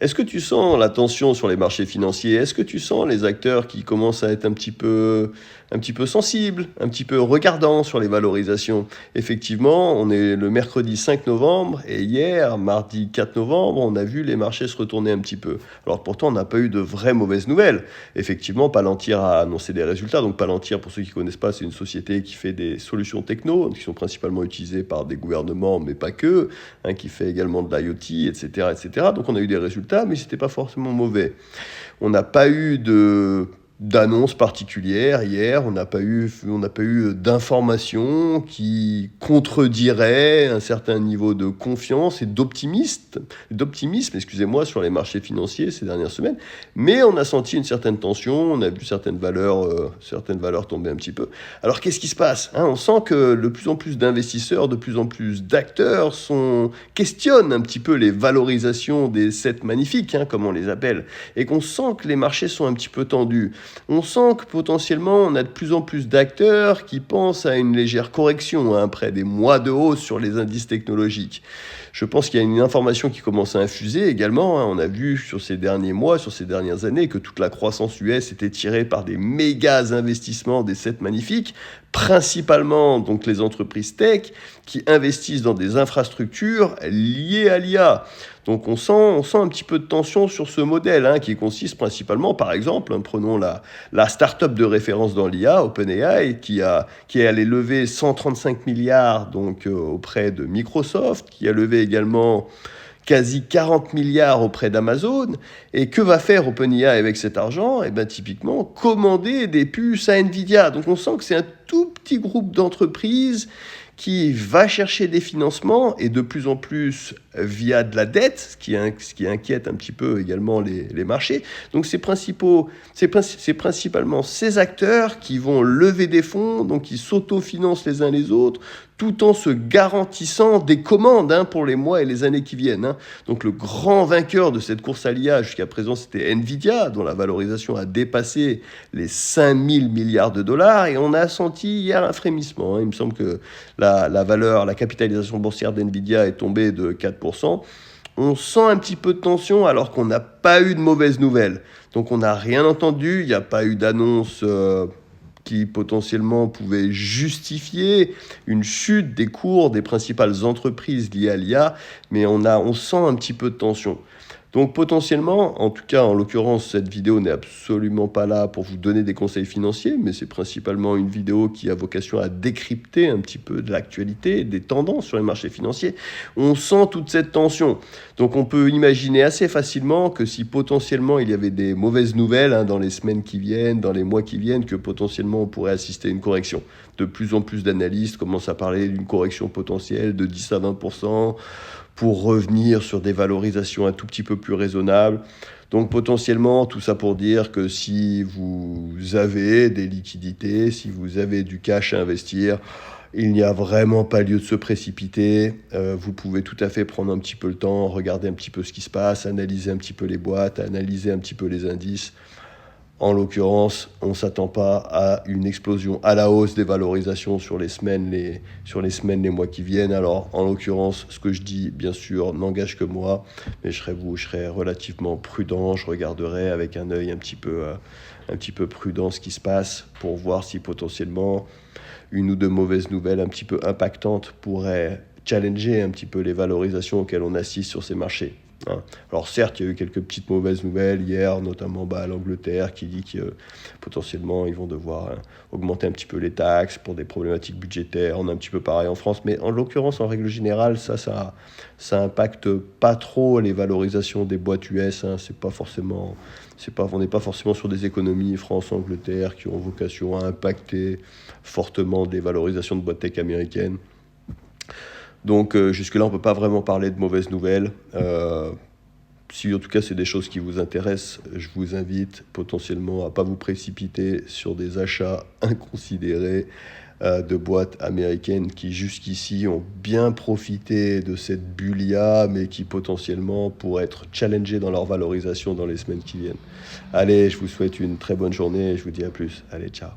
Est-ce que tu sens la tension sur les marchés financiers? Est-ce que tu sens les acteurs qui commencent à être un petit peu sensibles, un petit peu regardants sur les valorisations? Effectivement, on est le mercredi 5 novembre et hier, mardi 4 novembre, on a vu les marchés se retourner un petit peu. Alors pourtant, on n'a pas eu de vraies mauvaises nouvelles. Effectivement, Palantir a annoncé des résultats. Donc Palantir, pour ceux qui ne connaissent pas, c'est une société qui fait des solutions techno, qui sont principalement utilisées par des gouvernements, mais pas que, qui fait également de l'IoT, etc., etc. Donc on a eu des résultats, mais ce n'était pas forcément mauvais. On n'a pas eu d'annonce particulière hier, on n'a pas eu d'informations qui contredirait un certain niveau de confiance et d'optimisme, excusez-moi, sur les marchés financiers ces dernières semaines. Mais on a senti une certaine tension, on a vu certaines valeurs tomber un petit peu. Alors qu'est-ce qui se passe, On sent que de plus en plus d'investisseurs, de plus en plus d'acteurs questionnent un petit peu les valorisations des 7 magnifiques, comme on les appelle, et qu'on sent que les marchés sont un petit peu tendus. On sent que potentiellement on a de plus en plus d'acteurs qui pensent à une légère correction après des mois de hausse sur les indices technologiques. Je pense qu'il y a une information qui commence à infuser également. On a vu sur ces derniers mois, sur ces dernières années, que toute la croissance US était tirée par des méga investissements des 7 magnifiques, principalement donc les entreprises tech qui investissent dans des infrastructures liées à l'IA. Donc on sent un petit peu de tension sur ce modèle qui consiste principalement, par exemple, prenons la start-up de référence dans l'IA, OpenAI, qui est allée lever 135 milliards donc, auprès de Microsoft, qui a levé également quasi 40 milliards auprès d'Amazon. Et que va faire OpenAI avec cet argent? Typiquement, commander des puces à Nvidia. Donc on sent que c'est un tout petit groupe d'entreprises qui va chercher des financements et de plus en plus via de la dette, ce qui inquiète un petit peu également les marchés. Donc c'est principalement ces acteurs qui vont lever des fonds, donc qui s'autofinancent les uns les autres, tout en se garantissant des commandes pour les mois et les années qui viennent. Donc le grand vainqueur de cette course à l'IA jusqu'à présent, c'était Nvidia, dont la valorisation a dépassé les 5000 milliards de dollars, et on a senti hier un frémissement. Il me semble que la capitalisation boursière d'Nvidia est tombée de 4%. On sent un petit peu de tension alors qu'on n'a pas eu de mauvaises nouvelles. Donc on n'a rien entendu, il n'y a pas eu d'annonce qui potentiellement pouvait justifier une chute des cours des principales entreprises liées à l'IA, mais on sent un petit peu de tension. Donc potentiellement, en tout cas en l'occurrence, cette vidéo n'est absolument pas là pour vous donner des conseils financiers, mais c'est principalement une vidéo qui a vocation à décrypter un petit peu de l'actualité, des tendances sur les marchés financiers. On sent toute cette tension. Donc on peut imaginer assez facilement que si potentiellement il y avait des mauvaises nouvelles dans les semaines qui viennent, dans les mois qui viennent, que potentiellement on pourrait assister à une correction. De plus en plus d'analystes commencent à parler d'une correction potentielle de 10 à 20%, pour revenir sur des valorisations un tout petit peu plus raisonnables. Donc potentiellement, tout ça pour dire que si vous avez des liquidités, si vous avez du cash à investir, il n'y a vraiment pas lieu de se précipiter. Vous pouvez tout à fait prendre un petit peu le temps, regarder un petit peu ce qui se passe, analyser un petit peu les boîtes, analyser un petit peu les indices. En l'occurrence, on ne s'attend pas à une explosion à la hausse des valorisations sur les semaines, les mois qui viennent. Alors, en l'occurrence, ce que je dis, bien sûr, n'engage que moi, mais je serai relativement prudent. Je regarderai avec un œil un petit peu prudent ce qui se passe pour voir si potentiellement une ou deux mauvaises nouvelles un petit peu impactantes pourraient challenger un petit peu les valorisations auxquelles on assiste sur ces marchés. Alors certes, il y a eu quelques petites mauvaises nouvelles hier, notamment l'Angleterre qui dit que potentiellement ils vont devoir augmenter un petit peu les taxes pour des problématiques budgétaires. On est un petit peu pareil en France, mais en l'occurrence, en règle générale, ça impacte pas trop les valorisations des boîtes US. On n'est pas forcément sur des économies France-Angleterre qui ont vocation à impacter fortement des valorisations de boîtes tech américaines. Donc jusque-là, on ne peut pas vraiment parler de mauvaises nouvelles. Si en tout cas c'est des choses qui vous intéressent, je vous invite potentiellement à ne pas vous précipiter sur des achats inconsidérés de boîtes américaines qui jusqu'ici ont bien profité de cette bulle IA, mais qui potentiellement pourraient être challengées dans leur valorisation dans les semaines qui viennent. Allez, je vous souhaite une très bonne journée et je vous dis à plus. Allez, ciao.